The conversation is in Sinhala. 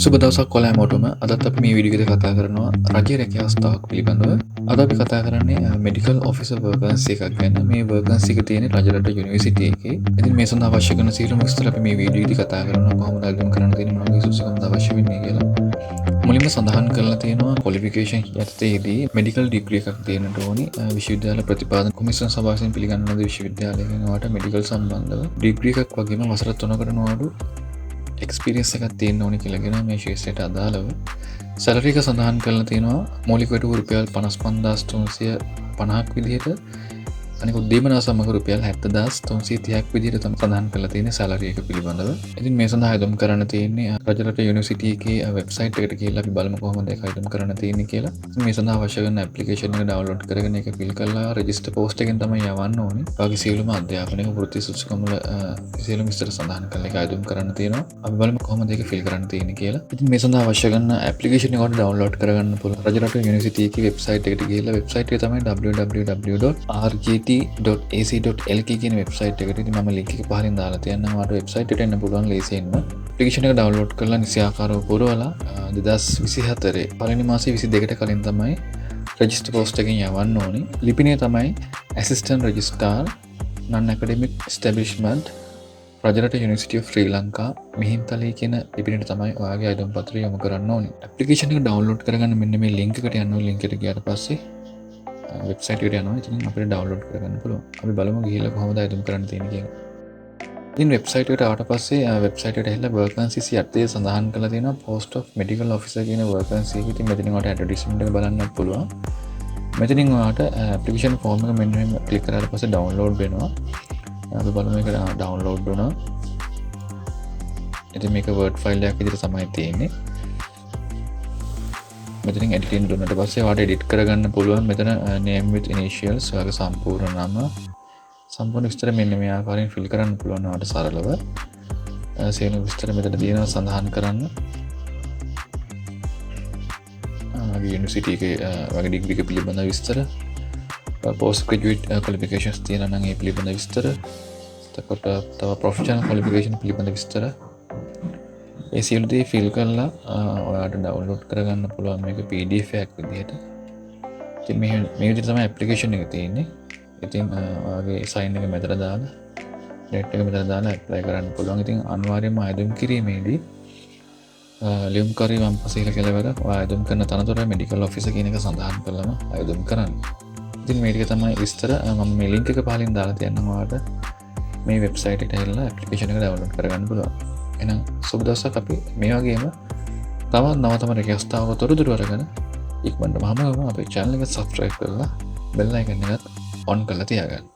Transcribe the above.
සුබ දවසක් කොළ හැමෝටම. අදත් අපි මේ වීඩියෝ එකේ කතා කරනවා රජයේ රැකියා අවස්ථාවක් පිළිබඳව. අද අපි කතා කරන්නේ මෙඩිකල් ඔෆිසර් වේකන්සි එකක් ගැන. මේ වේකන්සි එක තියෙන්නේ රජරට යුනිවර්සිටි එකේ. ඉතින් මේ සඳහා අවශ්‍ය කරන සියලුම විස්තර අපි මේ වීඩියෝ එකේදී කතා කරනවා. කොහොමද අගයම් කරන්න තියෙන්නේ, මොනවගේ සුසුකම්ද අවශ්‍ය වෙන්නේ කියලා. මුලින්ම සඳහන් කරලා තියෙනවා ක්වොලිෆිකේෂන් යටතේදී මෙඩිකල් ඩිග්‍රී එකක් තියෙන්න ඕනි. විශ්වවිද්‍යාල ප්‍රතිපාදන කොමිසම සභාවෙන් පිළිගන්න ලද විශ්වවිද්‍යාලයකින් ඔයාලට මෙඩිකල් සම්බන්ධව ඩිග්‍රී එකක් වගේම වසර 3කට නොඅඩු එක්ස්පීරියන්ස් එකක් තියෙන්න ඕනි කියලා කියන මේ ශේෂ්ත්‍රයට අදාළව සැලරි එක සඳහන් කරලා තියෙනවා මූලික වටුව රුපියල් 55350ක් විදිහට, අනිකුත් දීමනා සමග රුපියල් 70330ක් විදිහට තමයි සඳහන් කරලා තියෙන්නේ සැලරි එක පිළිබඳව. ඉතින් මේ සඳහා යොදම් කරන්න තියෙන්නේ රජරට යුනිවර්සිටි එකේ වෙබ්සයිට් එකට ගිහලා අපි බලමු කොහොමද ඒක යොදම් කරන්න තියෙන්නේ කියලා. මේ සඳහා අවශ්‍ය කරන ඇප්ලිකේෂන් එක ඩවුන්ලෝඩ් කරගෙන ඒක ෆිල් කරලා රෙජිස්ටර් පෝස්ට් එකෙන් තමයි යවන්න ඕනේ. වාගේ සියලුම අධ්‍යාපනික වෘත්ති සුසුකම් වල සියලුම විස්තර සඳහන් කරලා ඒක යොදම් කරන්න තියෙනවා. අපි බලමු කොහොමද ඒක ෆිල් කරන්න තියෙන්නේ කියලා. ඉතින් මේ සඳහා අවශ්‍ය කරන ඇප්ලිකේෂන් එක ඩවුන්ලෝඩ් කරගන්න පුළුවන් රජරට යුනිවර්සිටි එකේ වෙබ්සයිට් එකට ගිහලා වෙබ්සයිට් එක තමයි www.rgt.ac.lk කියන වෙබ්සයිට් එකට. ඉතින් මම ලින්ක් එක පහලින් දාලා තියන්නම්. ඔයාලට වෙබ්සයිට් එකට එන්න පුළුවන් ලේසියෙන්ම. ඇප්ලිකේෂන් එක ඩවුන්ලෝඩ් කරලා නිසියාකාරව පුරවලා 2024 පළවෙනි මාසේ 22ට කලින් තමයි රෙජිස්ටර් පෝස්ට් එකෙන් යවන්න ඕනේ. ලිපිනේ තමයි assistant registrar non academic establishment Rajarata university of Sri Lanka Mihintale කියන ලිපිනේට තමයි ඔයාගේ අයදුම් පත්‍රය යොමු කරන්න ඕනේ. ඇප්ලිකේෂන් එක ඩවුන්ලෝඩ් කරගන්න මෙන්න මේ ලින්ක් එකට යන්න ඕනේ. ලින්ක් එකට ගියාට පස්සේ වෙබ්සයිට් එකට යනවා. ඉතින් අපිට ඩවුන්ලෝඩ් කරගන්න පුළුවන්. අපි බලමු ගිහලා කොහොමද අයදුම් කරන්න තියෙන්නේ කියලා. ඉතින් වෙබ්සයිට් එකට ආවට පස්සේ වෙබ්සයිට් එකට ඇවිල්ලා වේකන්සිස් යටතේ සඳහන් කරලා තියෙනවා පෝස්ට් ඔෆ් මෙඩිකල් ඔෆිසර් කියන වේකන්සි එක. ඉතින් මෙතනින් ඔයාලට ඇඩ්වර්ටයිස්මන්ට් එක බලන්නත් පුළුවන්. මෙතනින් ඔයාලට ඇප්ලිකේෂන් ෆෝම් එක මෙන්න මෙහෙම ක්ලික් කරාට පස්සේ ඩවුන්ලෝඩ් වෙනවා. අපි බලමු මේක ඩවුන්ලෝඩ් වුණා. ඉතින් මේක වර්ඩ් ෆයිල් එකක් විදිහට තමයි තියෙන්නේ. මෙතනින් එඩිටින් දුන්නට පස්සේ ඔයාලට එඩිට් කරගන්න පුළුවන්. මෙතන name with initials ඔයාගේ සම්පූර්ණ නම සම්පූර්ණ විස්තර මෙන්න මේ ආකාරයෙන් ෆිල් කරන්න පුළුවන් ඔයාලට සරලව. සියලු විස්තර මෙතන තියෙනවා සඳහන් කරන්න. යුනිවර්සිටි එකේ වගේ ඩිග්‍රී එක පිළිබඳ විස්තර, post graduate qualifications තියෙනවා නම් ඒ පිළිබඳ විස්තර, එතකොට තව professional qualification පිළිබඳ විස්තර, ඒ සියලු දේ ෆිල් කරලා ඔයාලට ඩවුන්ලෝඩ් කරගන්න පුළුවන් මේක PDF එකක් විදිහට. ඉතින් මේ විදිහට තමයි ඇප්ලිකේෂන් එක තියෙන්නේ. ඉතින් ඔයාගේ සයින් එක මෙතන දාලා ඩේට් එක මෙතන දාලා ඇප්ලයි කරන්න පුළුවන්. ඉතින් අනිවාර්යයෙන්ම අයදුම් කිරීමේදී ලියුම්කාරී වම්පසීල කෙලවර ඔයා අයදුම් කරන තනතුර මෙඩිකල් ඔෆිසර් කියන එක සඳහන් කරලම අයදුම් කරන්න. ඉතින් මේ ටික තමයි විස්තර. මම මේ ලින්ක් එක පහලින් දාලා තියන්නම්. ඔයාලට මේ වෙබ්සයිට් එකට ඇවිල්ලා ඇප්ලිකේෂන් එක ඩවුන්ලෝඩ් කරගන්න පුළුවන්. එහෙනම් සුබ දවසක්. අපි මේ වගේම තවත් නවතම රැකියාවස්ථාවක තොරතුරු අරගෙන ඉක්මනටම අපේ channel එක subscribe කරලා bell icon එකත් on කරලා තියාගන්න.